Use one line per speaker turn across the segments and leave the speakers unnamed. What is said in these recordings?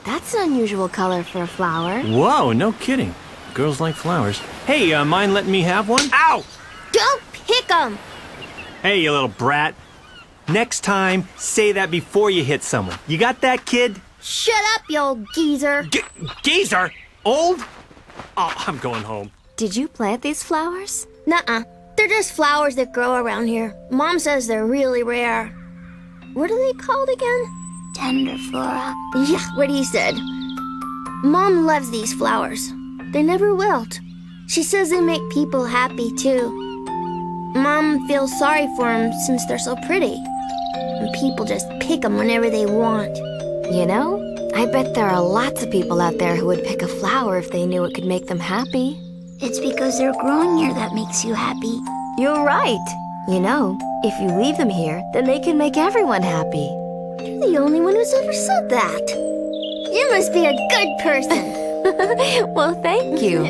That's an unusual color for a flower.
Whoa, no kidding. Girls like flowers. Hey, mind letting me have one? Ow!
Don't pick 'em!
Hey, you little brat. Next time, say that before you hit someone. You got that, kid?
Shut up, you old geezer.
Geezer? Old? Oh, I'm going home.
Did you plant these flowers?
Nuh-uh. They're just flowers that grow around here. Mom says they're really rare. What are they called again?
Tender flora.
Yeah, what he said. Mom loves these flowers. They never wilt. She says they make people happy, too. Mom feels sorry for them since they're so pretty. And people just pick them whenever they want.
You know, I bet there are lots of people out there who would pick a flower if they knew it could make them happy.
It's because they're growing here that makes you happy.
You're right. You know, if you leave them here, then they can make everyone happy.
You're the only one who's ever said that. You must be a good person.
Well, thank you.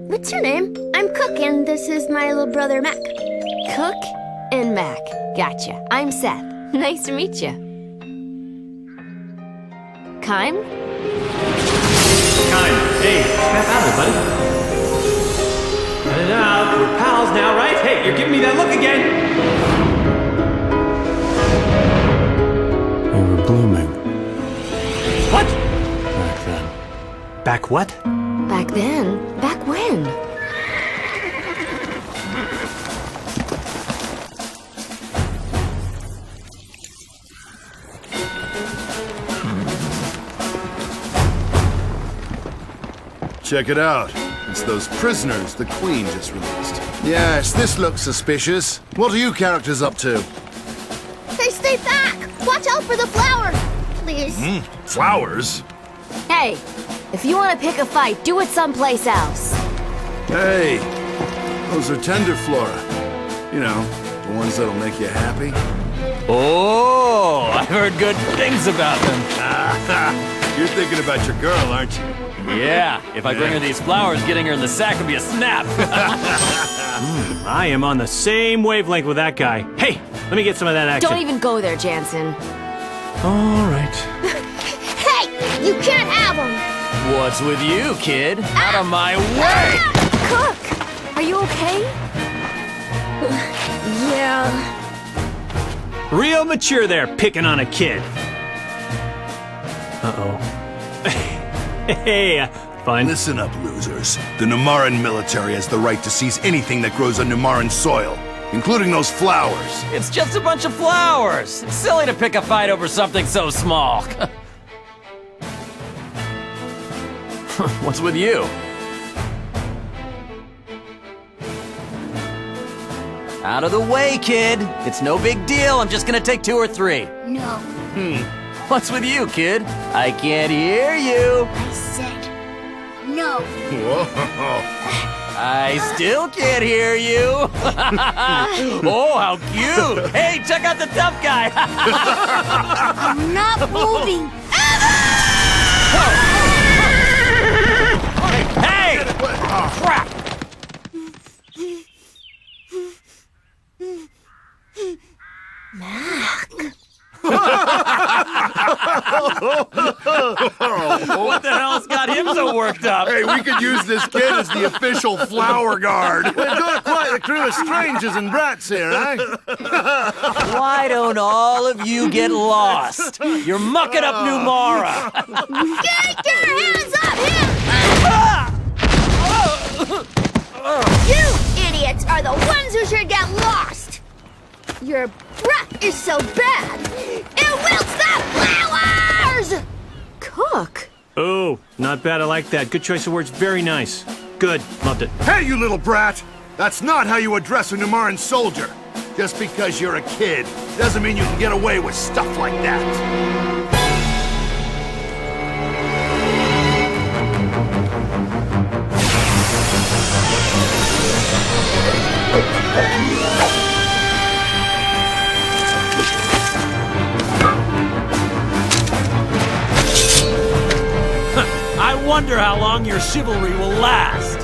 What's your name? I'm Cook, and this is my little brother, Mac.
Cook and Mac. Gotcha. I'm Seth. Nice to meet you. Kaim?
Kaim, hey, snap out of it, buddy. Cut it out. We're pals now, right? Hey, you're giving me that look again. They were blooming. What? Back then. Back what?
Back then? Back when?
Check it out. It's those prisoners the Queen just released. Yes, this looks suspicious. What are you characters up to?
Hey, stay back! Watch out for the flowers! Please.
Flowers?
Hey, if you want to pick a fight, do it someplace else.
Hey, those are tender flora. You know, the ones that'll make you happy.
Oh, I've heard good things about them.
You're thinking about your girl, aren't you?
Yeah, if I bring her these flowers, getting her in the sack would be a snap.
I am on the same wavelength with that guy. Hey, let me get some of that action.
Don't even go there, Jansen.
All right.
Hey! You can't have them!
What's with you, kid? Out of my way!
Cook! Are you okay?
Yeah.
Real mature there, picking on a kid. Uh-oh. Hey, fun.
Listen up, losers. The Numaran military has the right to seize anything that grows on Numaran soil, including those flowers.
It's just a bunch of flowers. It's silly to pick a fight over something so small. What's with you? Out of the way, kid. It's no big deal. I'm just gonna take 2 or 3.
No,
What's with you, kid? I can't hear you.
I said no.
Whoa.
I still can't hear you. Oh, how cute. Hey, check out the tough guy.
I'm not moving.
Hey! Crap! What the hell's got him so worked up?
Hey, we could use this kid as the official flower guard.
We've got quite a crew of strangers and brats here, eh?
Why don't all of you get lost? You're mucking up Numara.
Get your hands up here! You idiots are the ones who should get lost! Your breath is so bad, it wilts the flowers!
Cook!
Oh, not bad. I like that. Good choice of words. Very nice. Good. Loved it.
Hey, you little brat! That's not how you address a Numaran soldier. Just because you're a kid doesn't mean you can get away with stuff like that.
I wonder how long your chivalry will last.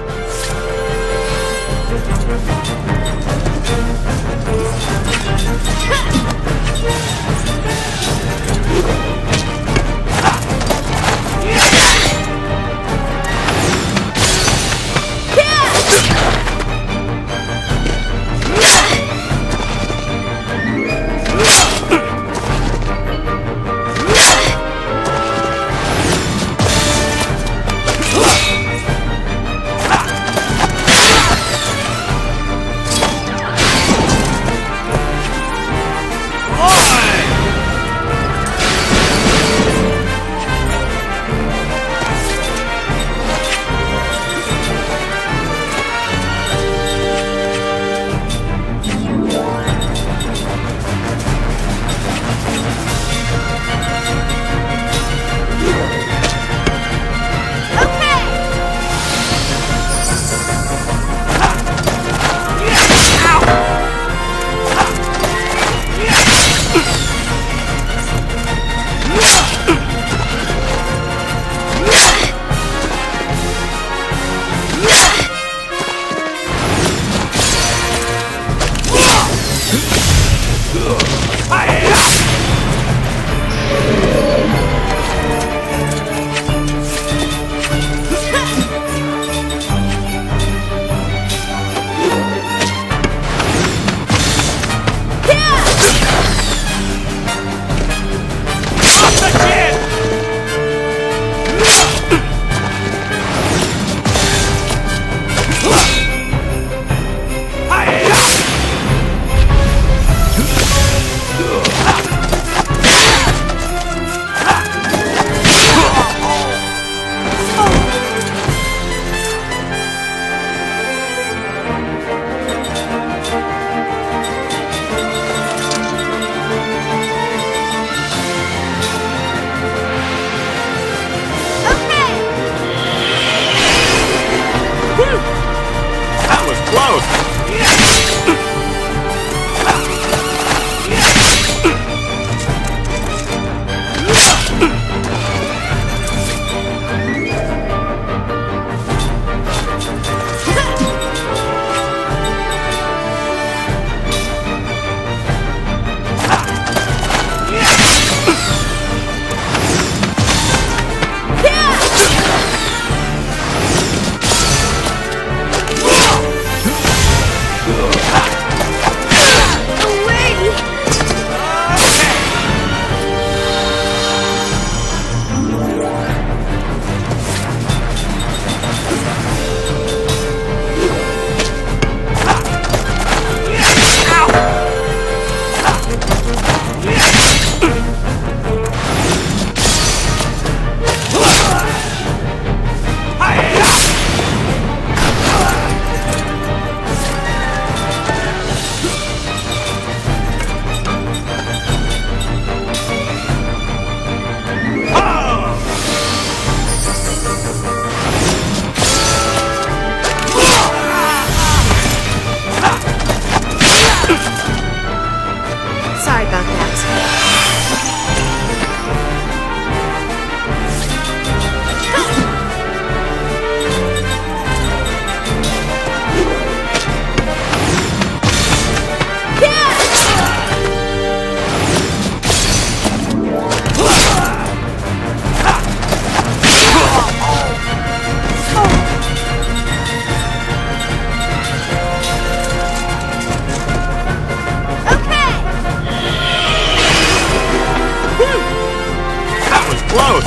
close!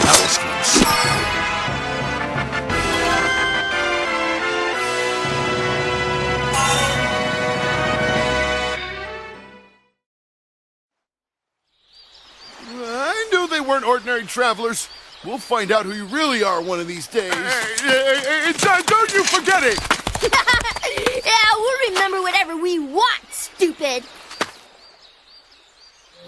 That was close. I knew they weren't ordinary travelers. We'll find out who you really are one of these days.
Don't you forget it!
Yeah, we'll remember whatever we want, stupid.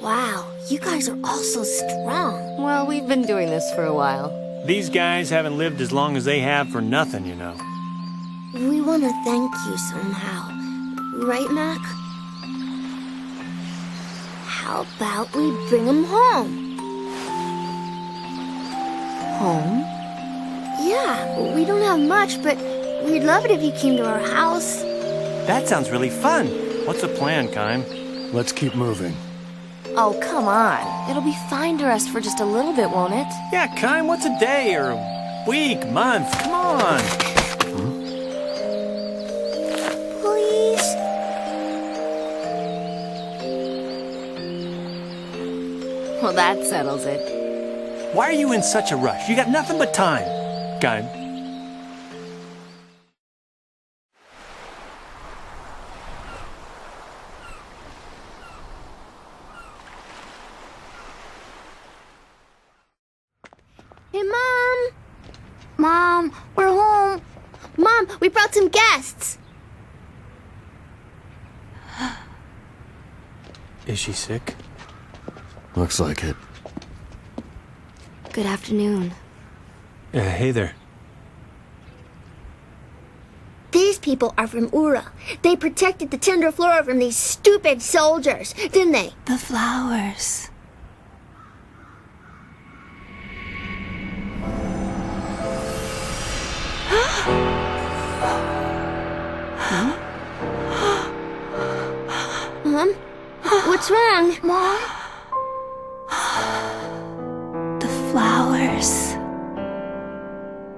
Wow, you guys are all so strong.
Well, we've been doing this for a while.
These guys haven't lived as long as they have for nothing, you know.
We want to thank you somehow. Right, Mac? How about we bring him home?
Home?
Yeah, we don't have much, but we'd love it if you came to our house.
That sounds really fun. What's the plan, Kaim?
Let's keep moving.
Oh, come on. It'll be fine to rest for just a little bit, won't it?
Yeah, Kaim, what's a day or a week, month? Come on.
Please?
Well, that settles it.
Why are you in such a rush? You got nothing but time. Kaim.
Hey, Mom!
Mom, we're home.
Mom, we brought some guests.
Is she sick?
Looks like it.
Good afternoon.
Hey there.
These people are from Ura. They protected the tender flora from these stupid soldiers, didn't they?
The flowers.
Mom? What's wrong?
Mom?
The flowers.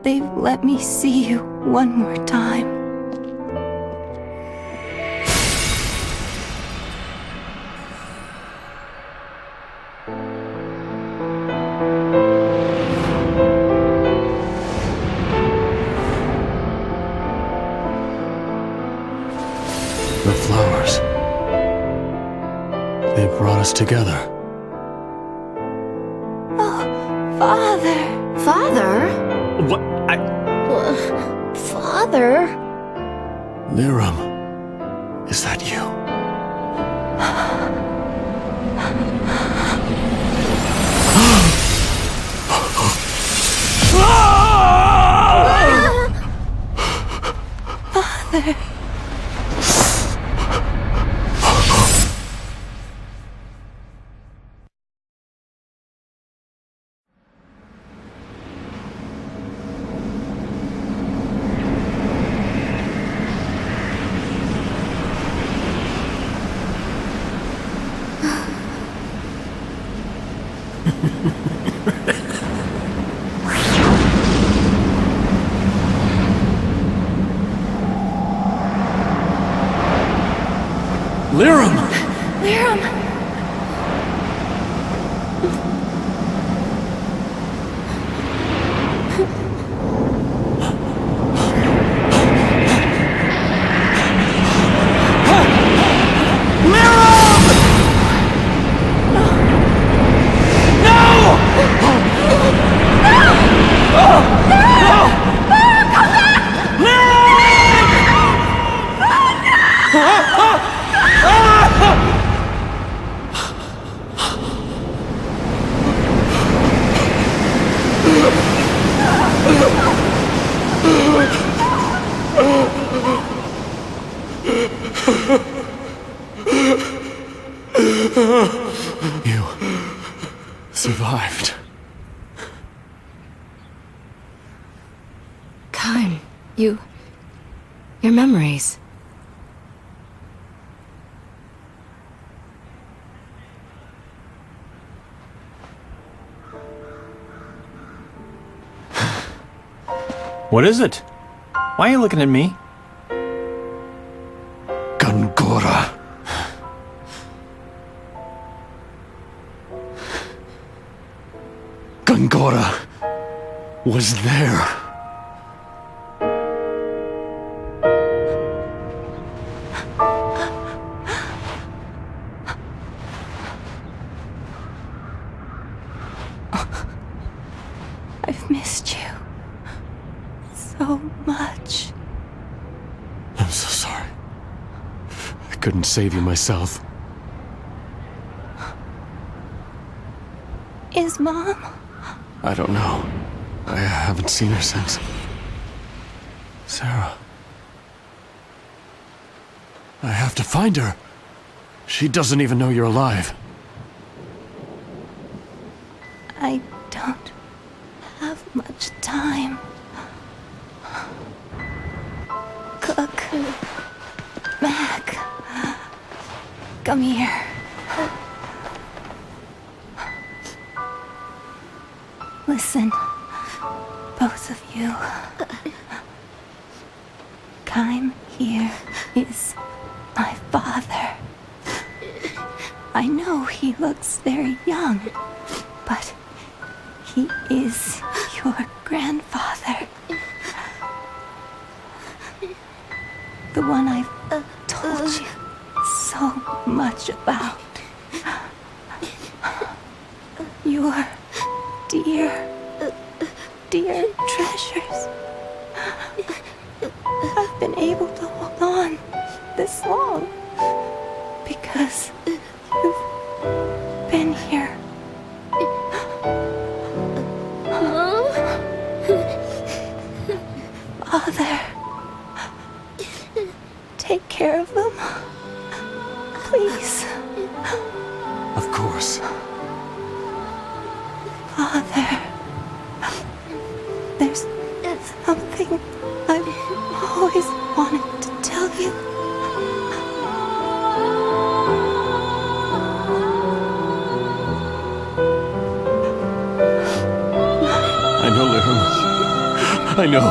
They've let me see you one more time.
The flowers. They brought us together.
Father! Father?
What?
Father?
Lirum, is that you?
Lirum!
Lirum!
You survived.
Kaim, your memories.
What is it? Why are you looking at me?
was there.
I've missed you so much.
I'm so sorry. I couldn't save you myself.
Is Mom?
I don't know. I haven't seen her since. Sarah. I have to find her. She doesn't even know you're alive.
I don't have much time. Cook. Mac. Come here. Listen, both of you. Kaim here is my father. I know he looks very young, but he is your grandfather. The one I've told you so much about. Your dear treasures. I've been able to hold on this long because you've been here.
Mom?
Father, take care of them. Please.
Of course.
Father, there's something I've always wanted to tell you.
I know, Lirum. I know.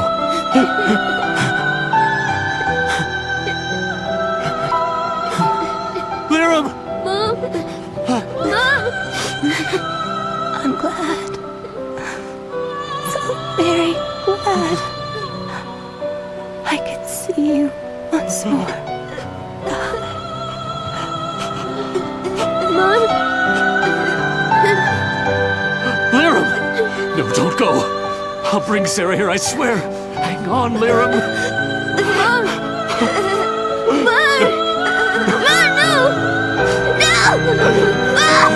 Lirum!
Mom? Mom?
I'm glad. So very glad. I could see you once more.
Mom?
Lirum! No, don't go. I'll bring Sarah here, I swear. Hang on, Lirum.
Mom! Mom! Mom, no! No! Mom!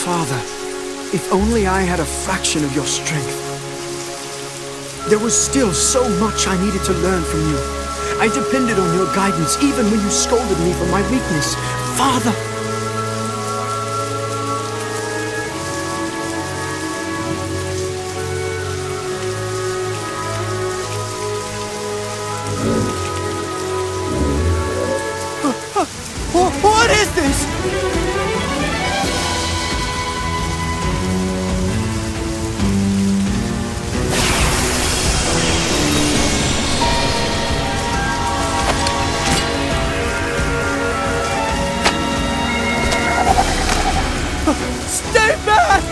Father, if only I had a fraction of your strength. There was still so much I needed to learn from you. I depended on your guidance even when you scolded me for my weakness. Father! What is this? Stay back!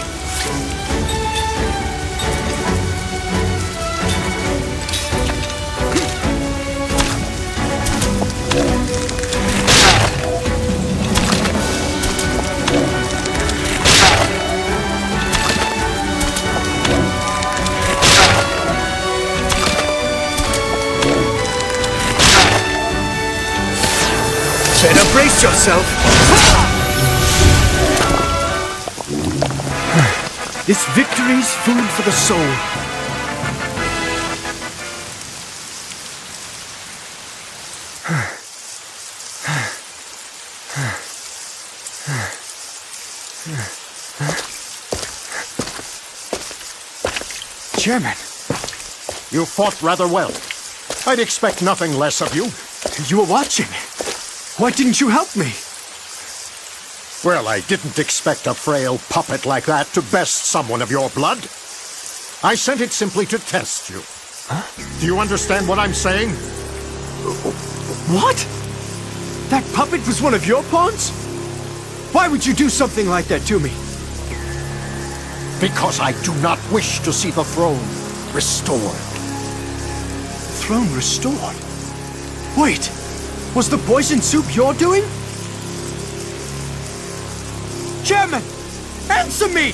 Better brace yourself. This victory's food for the soul. Chairman.
You fought rather well. I'd expect nothing less of you.
You were watching. Why didn't you help me?
Well, I didn't expect a frail puppet like that to best someone of your blood. I sent it simply to test you.
Huh?
Do you understand what I'm saying?
What? That puppet was one of your pawns? Why would you do something like that to me?
Because I do not wish to see the throne restored.
Throne restored? Wait, was the poison soup your doing? Chairman, answer me!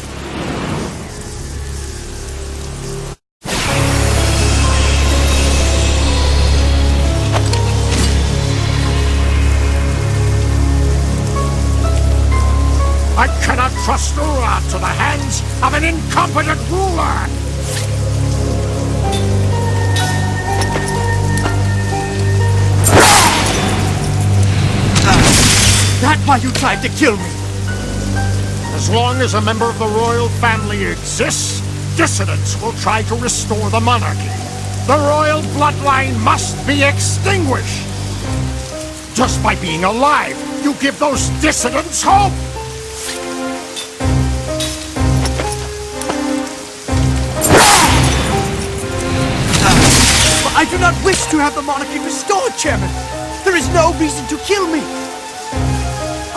I cannot trust Ura to the hands of an incompetent ruler!
That's why you tried to kill me!
As long as a member of the royal family exists, dissidents will try to restore the monarchy. The royal bloodline must be extinguished! Just by being alive, you give those dissidents hope!
I do not wish to have the monarchy restored, Chairman! There is no reason to kill me!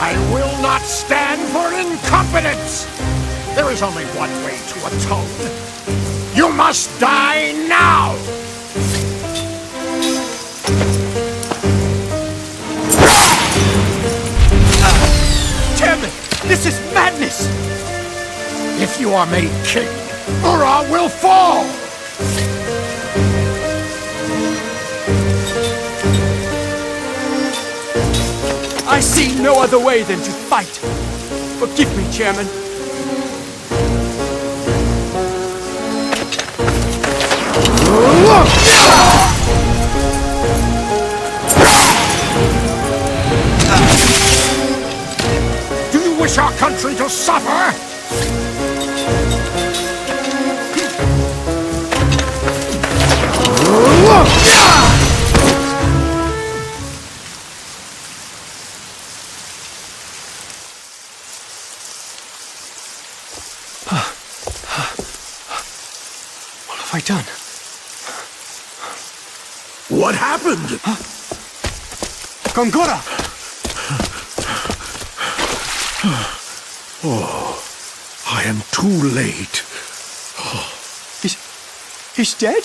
I will not stand for incompetence! There is only one way to atone. You must die now!
Chairman, this is madness!
If you are made king, Ura will fall!
I see no other way than to fight. Forgive me, Chairman.
Do you wish our country to suffer?
What have I done?
What happened?
Gongora!
Oh, I am too late.
He's dead?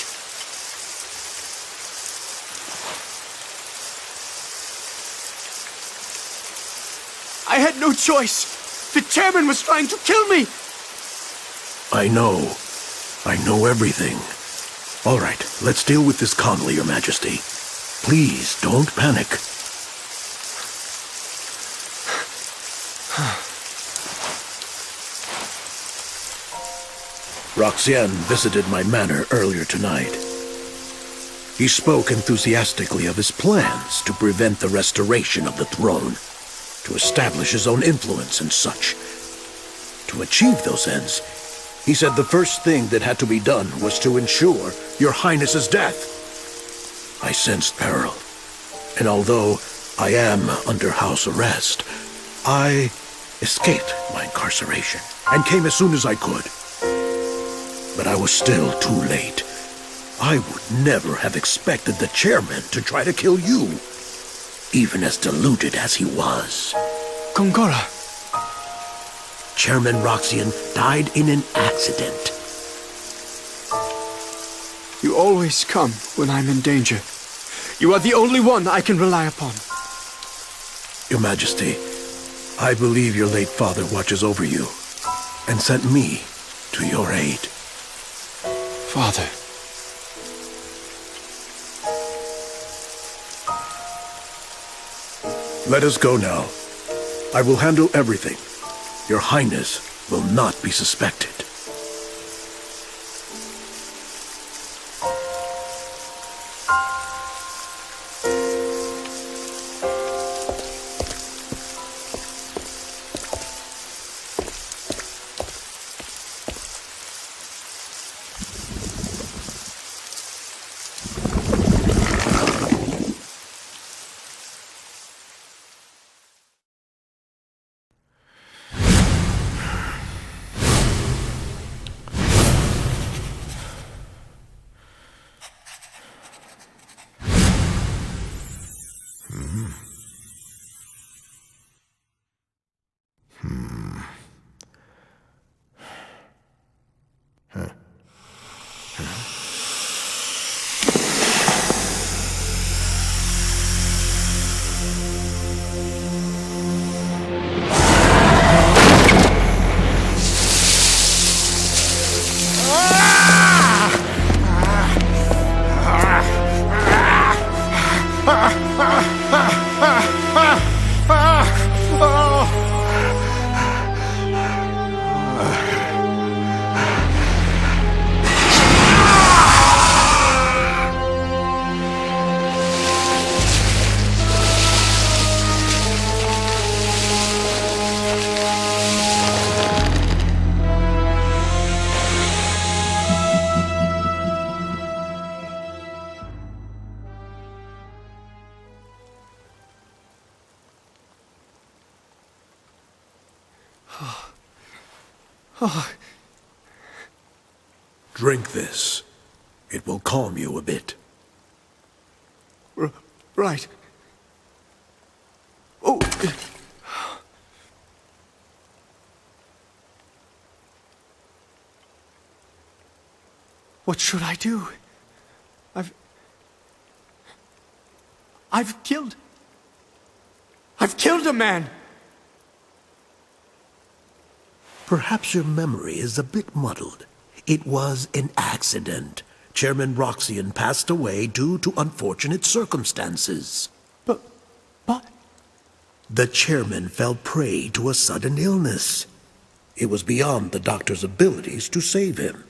I had no choice. The chairman was trying to kill me.
I know. I know everything. All right, let's deal with this calmly, Your Majesty. Please, don't panic. Roxanne visited my manor earlier tonight. He spoke enthusiastically of his plans to prevent the restoration of the throne, to establish his own influence and such. To achieve those ends, he said the first thing that had to be done was to ensure Your Highness's death. I sensed peril, and although I am under house arrest, I escaped my incarceration and came as soon as I could. But I was still too late. I would never have expected the chairman to try to kill you, even as deluded as he was.
Gongora.
Chairman Roxian died in an accident.
You always come when I'm in danger. You are the only one I can rely upon.
Your Majesty, I believe your late father watches over you and sent me to your aid.
Father.
Let us go now. I will handle everything. Your Highness will not be suspected. Drink this. It will calm you a bit.
Right. Oh! What should I do? I've killed a man!
Perhaps your memory is a bit muddled. It was an accident. Chairman Roxian passed away due to unfortunate circumstances.
But...
The chairman fell prey to a sudden illness. It was beyond the doctor's abilities to save him.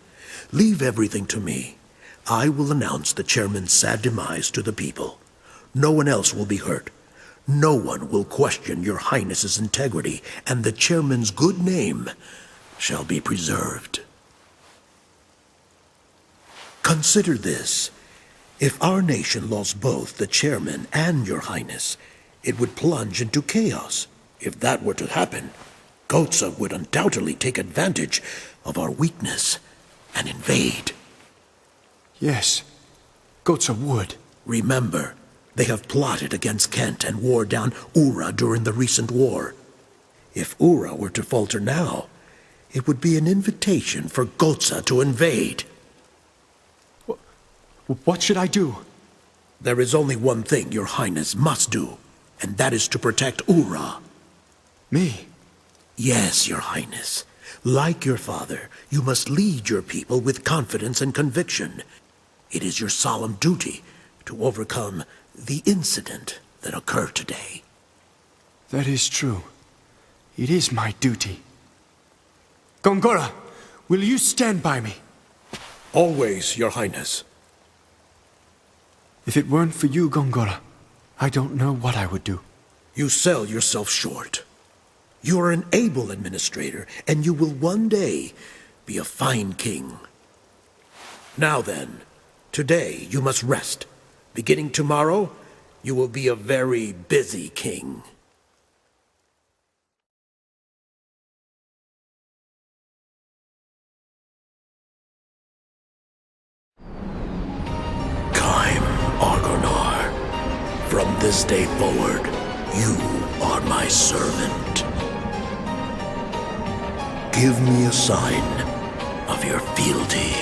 Leave everything to me. I will announce the chairman's sad demise to the people. No one else will be hurt. No one will question your Highness's integrity, and the chairman's good name shall be preserved. Consider this. If our nation lost both the chairman and your Highness, it would plunge into chaos. If that were to happen, Gotza would undoubtedly take advantage of our weakness and invade.
Yes, Gotza would.
Remember, they have plotted against Kent and wore down Ura during the recent war. If Ura were to falter now, it would be an invitation for Gotza to invade.
What should I do?
There is only one thing your Highness must do, and that is to protect Ura.
Me?
Yes, your Highness. Like your father, you must lead your people with confidence and conviction. It is your solemn duty to overcome the incident that occurred today.
That is true. It is my duty. Gongora, will you stand by me?
Always, your Highness.
If it weren't for you, Gongora, I don't know what I would do.
You sell yourself short. You are an able administrator, and you will one day be a fine king. Now then, today you must rest. Beginning tomorrow, you will be a very busy king. Kaim, from this day forward, you are my servant. Give me a sign of your fealty.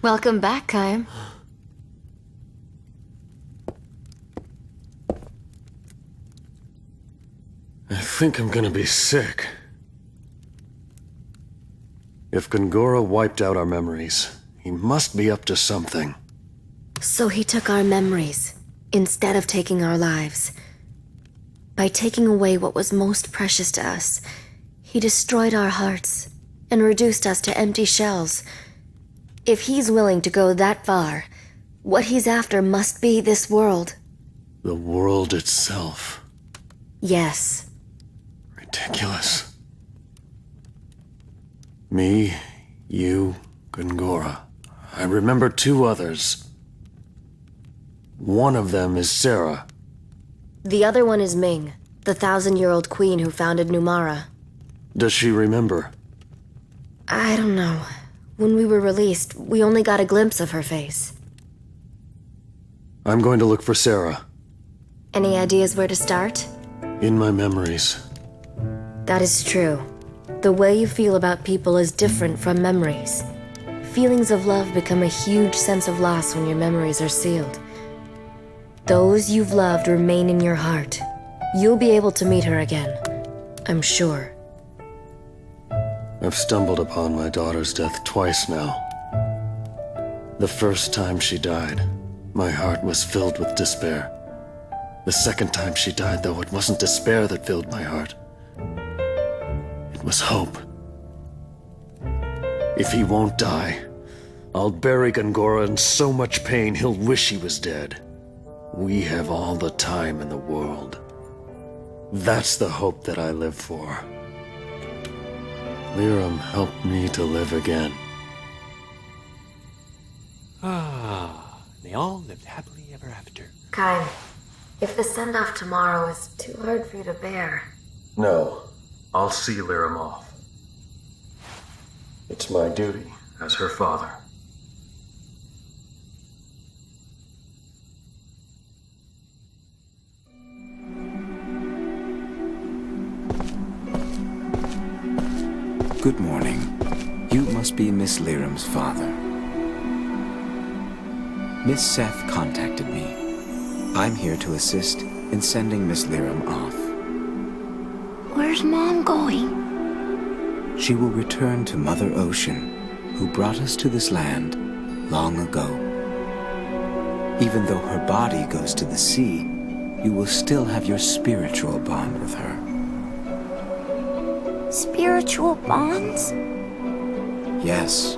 Welcome back, Kaim.
think I'm gonna be sick. If Gongora wiped out our memories, he must be up to something.
So he took our memories, instead of taking our lives. By taking away what was most precious to us, he destroyed our hearts and reduced us to empty shells. If he's willing to go that far, what he's after must be this world.
The world itself.
Yes.
Ridiculous. Me, you, Gongora. I remember 2 others. One of them is Sarah.
The other one is Ming, the 1,000-year-old queen who founded Numara.
Does she remember?
I don't know. When we were released, we only got a glimpse of her face.
I'm going to look for Sarah.
Any ideas where to start?
In my memories.
That is true. The way you feel about people is different from memories. Feelings of love become a huge sense of loss when your memories are sealed. Those you've loved remain in your heart. You'll be able to meet her again, I'm sure.
I've stumbled upon my daughter's death twice now. The first time she died, my heart was filled with despair. The second time she died, though, it wasn't despair that filled my heart. It was hope. If he won't die, I'll bury Gongora in so much pain he'll wish he was dead. We have all the time in the world. That's the hope that I live for. Lirum helped me to live again.
They all lived happily ever after.
Kaim, if the send-off tomorrow is too hard for you to bear...
No, I'll see Lirum off. It's my duty as her father.
Good morning. You must be Miss Lirum's father. Miss Seth contacted me. I'm here to assist in sending Miss Lirum off.
Where's Mom going?
She will return to Mother Ocean, who brought us to this land long ago. Even though her body goes to the sea, you will still have your spiritual bond with her.
Spiritual bonds?
Yes,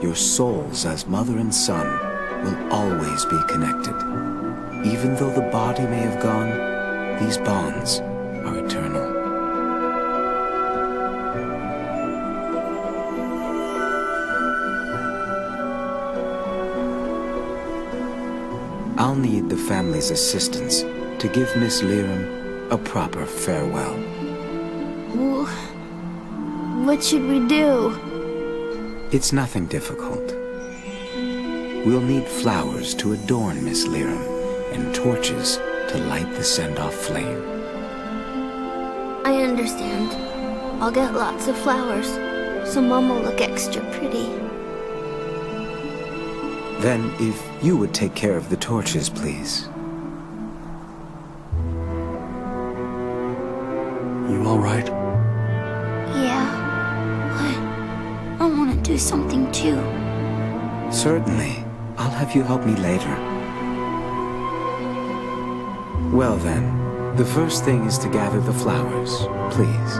your souls as mother and son will always be connected. Even though the body may have gone, these bonds are eternal. I'll need the family's assistance to give Miss Lirum a proper farewell.
What should we do?
It's nothing difficult. We'll need flowers to adorn Miss Lirum and torches to light the send-off flame.
I understand. I'll get lots of flowers, so Mom will look extra pretty.
Then, if you would take care of the torches, please.
You all right?
Yeah. What? I want to do something too.
Certainly. I'll have you help me later. Well then, the first thing is to gather the flowers, please.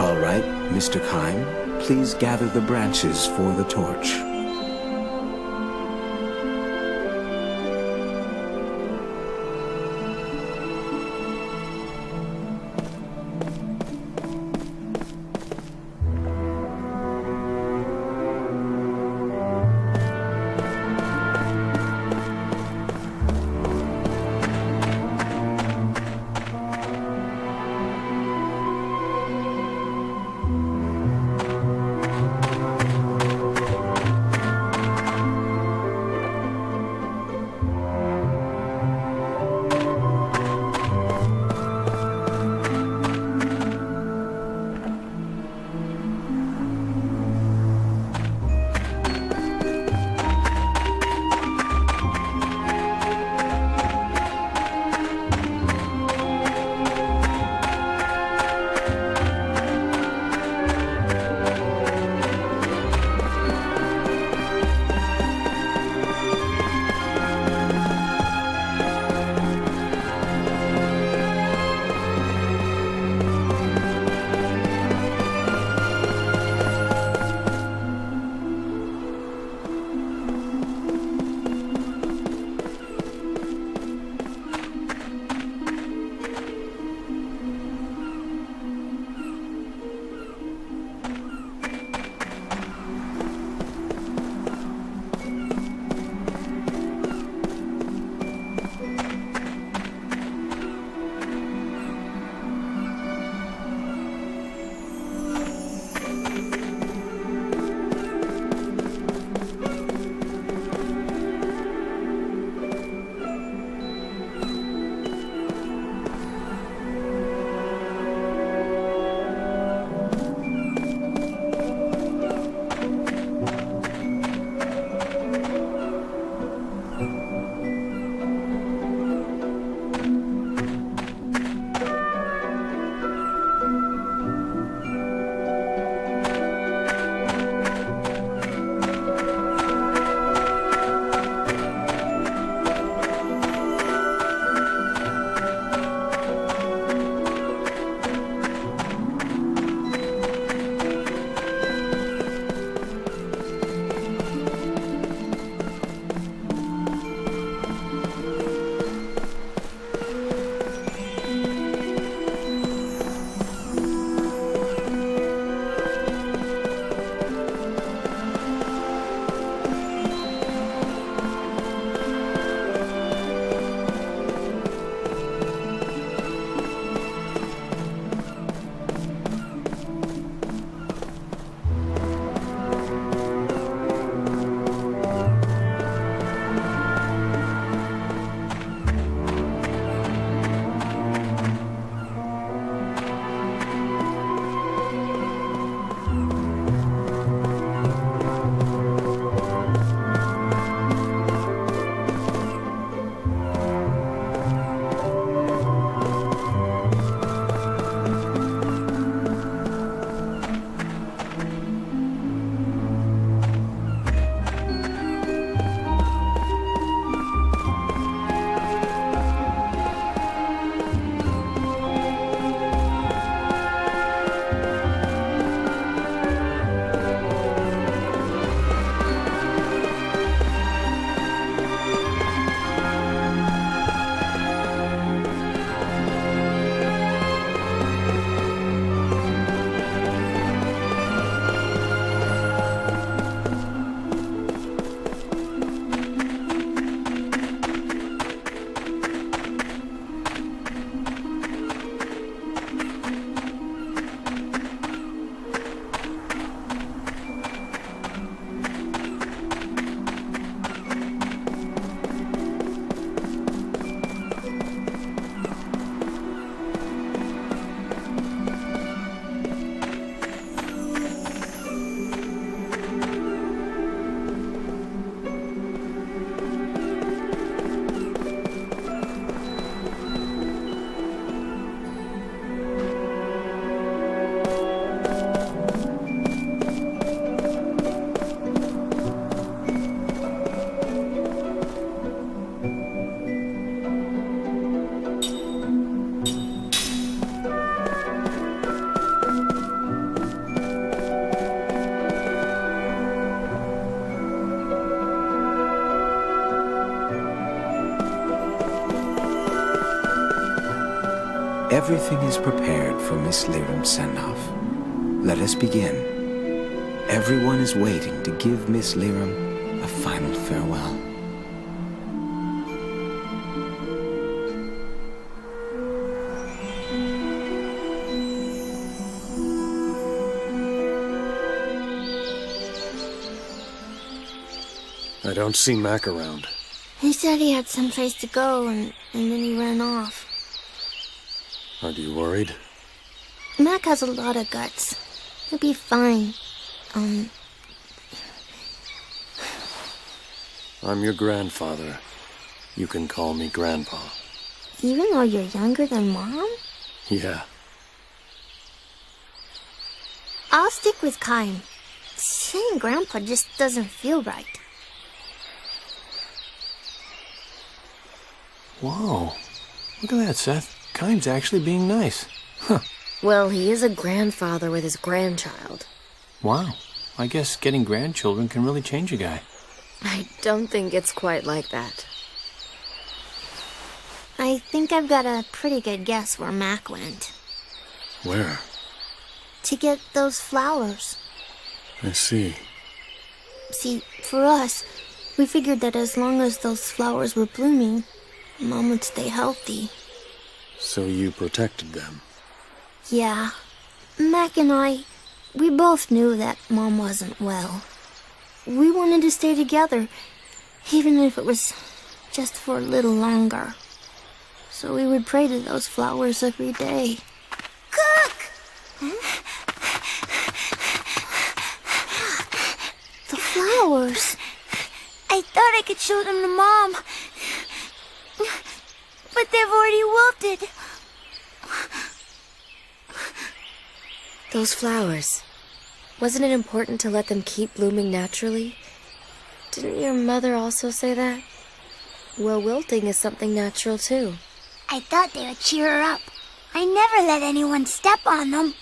All right, Mr. Kaim, please gather the branches for the torch. Everything is prepared for Miss Lirum's send-off. Let us begin. Everyone is waiting to give Miss Lirum a final farewell.
I don't see Mac around.
He said he had someplace to go, and then he ran off.
Are you worried?
Mac has a lot of guts. He'll be fine.
I'm your grandfather. You can call me Grandpa.
Even though you're younger than Mom?
Yeah.
I'll stick with Kaim. Saying Grandpa just doesn't feel right.
Whoa. Look at that, Seth. Kaim's actually being nice. Huh.
Well, he is a grandfather with his grandchild.
Wow. I guess getting grandchildren can really change a guy.
I don't think it's quite like that.
I think I've got a pretty good guess where Mac went.
Where?
To get those flowers.
I see.
See, for us, we figured that as long as those flowers were blooming, Mom would stay healthy.
So you protected them?
Yeah. Mac and I, we both knew that Mom wasn't well. We wanted to stay together, even if it was just for a little longer. So we would pray to those flowers every day.
Cook!
The flowers.
I thought I could show them to Mom. But they've already wilted.
Those flowers. Wasn't it important to let them keep blooming naturally? Didn't your mother also say that? Well, wilting is something natural too.
I thought they would cheer her up. I never let anyone step on them.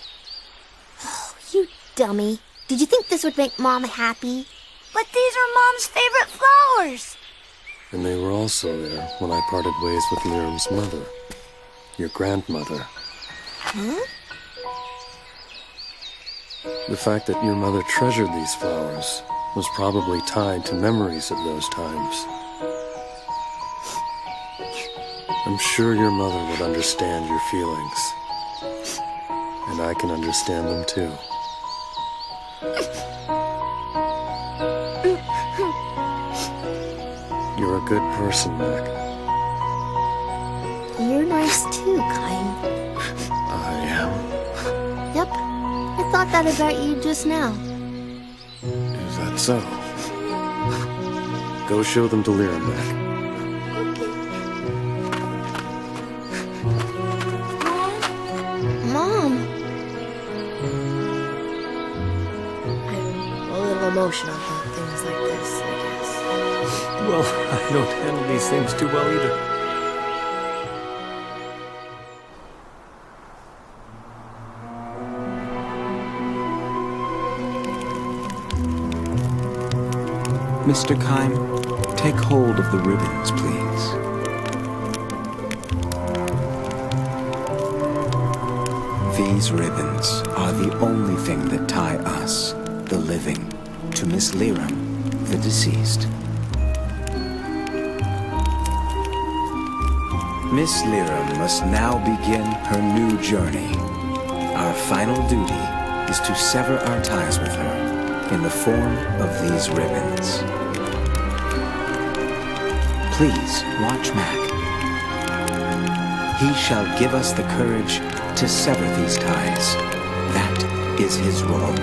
Oh, you dummy. Did you think this would make Mom happy?
But these are Mom's favorite flowers.
And they were also there when I parted ways with Lirum's mother. Your grandmother.
Huh?
The fact that your mother treasured these flowers was probably tied to memories of those times. I'm sure your mother would understand your feelings. And I can understand them too. You're a good person, Mac.
You're nice too, Kaim.
I am.
Yep. I thought that about you just now.
Is that so? Go show them to Lirum, Mac.
Mom!
I'm a little emotional about things like this, I guess.
Well, I don't handle these things too well either.
Mr. Kaim, take hold of the ribbons, please. These ribbons are the only thing that tie us, the living, to Miss Lirum, the deceased. Miss Lirum must now begin her new journey. Our final duty is to sever our ties with her in the form of these ribbons. Please watch Mac. He shall give us the courage to sever these ties. That is his role.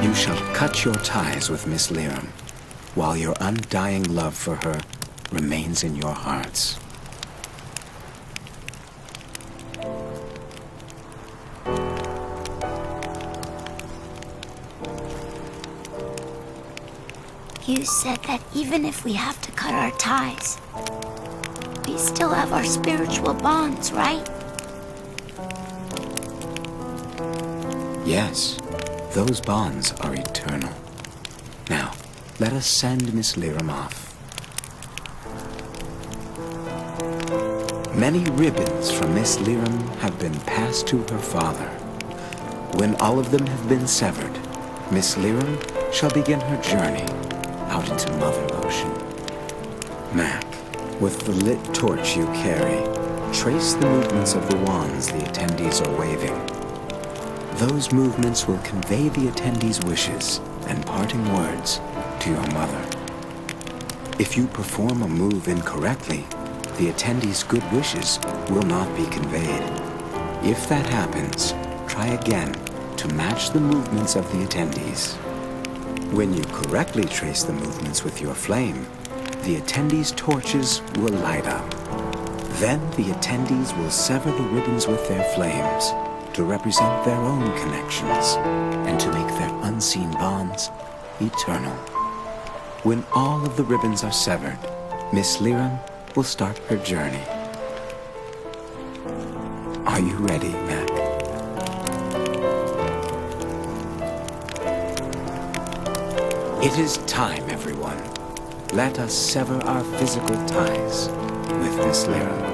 You shall cut your ties with Miss Lirum, while your undying love for her remains in your hearts.
You said that even if we have to cut our ties, we still have our spiritual bonds, right?
Yes, those bonds are eternal. Now, let us send Miss Lirum off. Many ribbons from Miss Lirum have been passed to her father. When all of them have been severed, Miss Lirum shall begin her journey out into Mother Ocean. Mac, with the lit torch you carry, trace the movements of the wands the attendees are waving. Those movements will convey the attendees' wishes and parting words to your mother. If you perform a move incorrectly, the attendees' good wishes will not be conveyed. If that happens, try again to match the movements of the attendees. When you correctly trace the movements with your flame, the attendees' torches will light up. Then the attendees will sever the ribbons with their flames to represent their own connections and to make their unseen bonds eternal. When all of the ribbons are severed, Miss Lirum will start her journey. Are you ready, Mac? It is time, everyone. Let us sever our physical ties with Miss Lirum.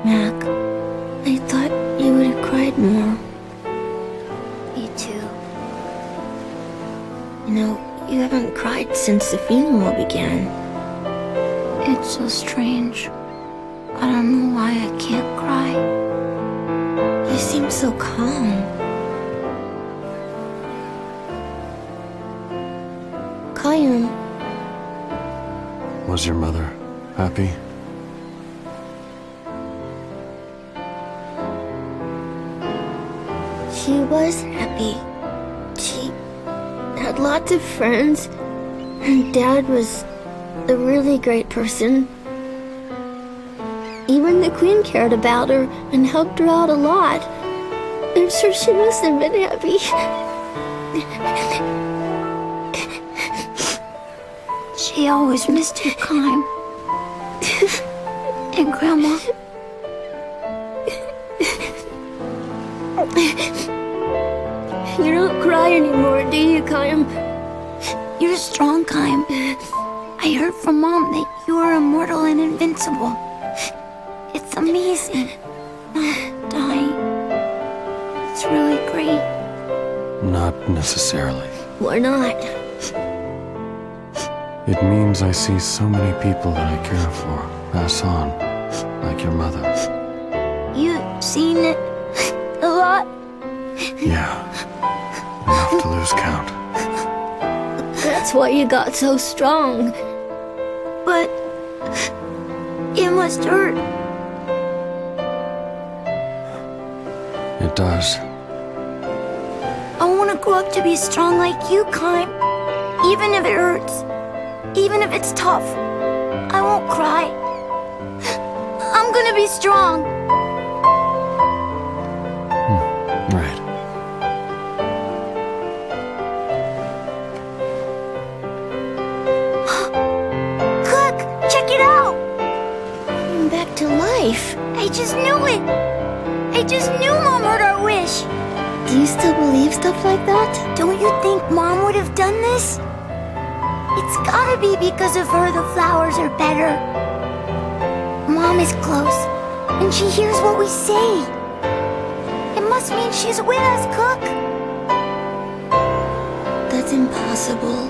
Mac. I thought you would have cried more. Me too. You know, you haven't cried since the funeral began.
It's so strange. I don't know why I can't cry.
You seem so calm. Kaim.
Was your mother happy?
She was happy. She had lots of friends. Her dad was a really great person. Even the Queen cared about her and helped her out a lot. I'm sure she must have been happy.
She always missed you, Kaim. And Grandma.
You don't cry anymore, do you, Kaim?
You're strong, Kaim. I heard from Mom that you are immortal and invincible. It's amazing. Not dying. It's really great.
Not necessarily.
Why not?
It means I see so many people that I care for pass on, like your mother.
You've seen it a lot?
Yeah, enough to lose count.
That's why you got so strong.
But it must hurt.
It does.
I want to grow up to be strong like you, Kaim. Even if it hurts. Even if it's tough. I won't cry. I'm gonna be strong.
Right.
Look! Check it out!
Came back to life.
I just knew it! I just knew Mom heard our wish!
Do you still believe stuff like that?
Don't you think Mom would have done this? It's gotta be because of her the flowers are better. Mom is close, and she hears what we say. It must mean she's with us, Cook.
That's impossible.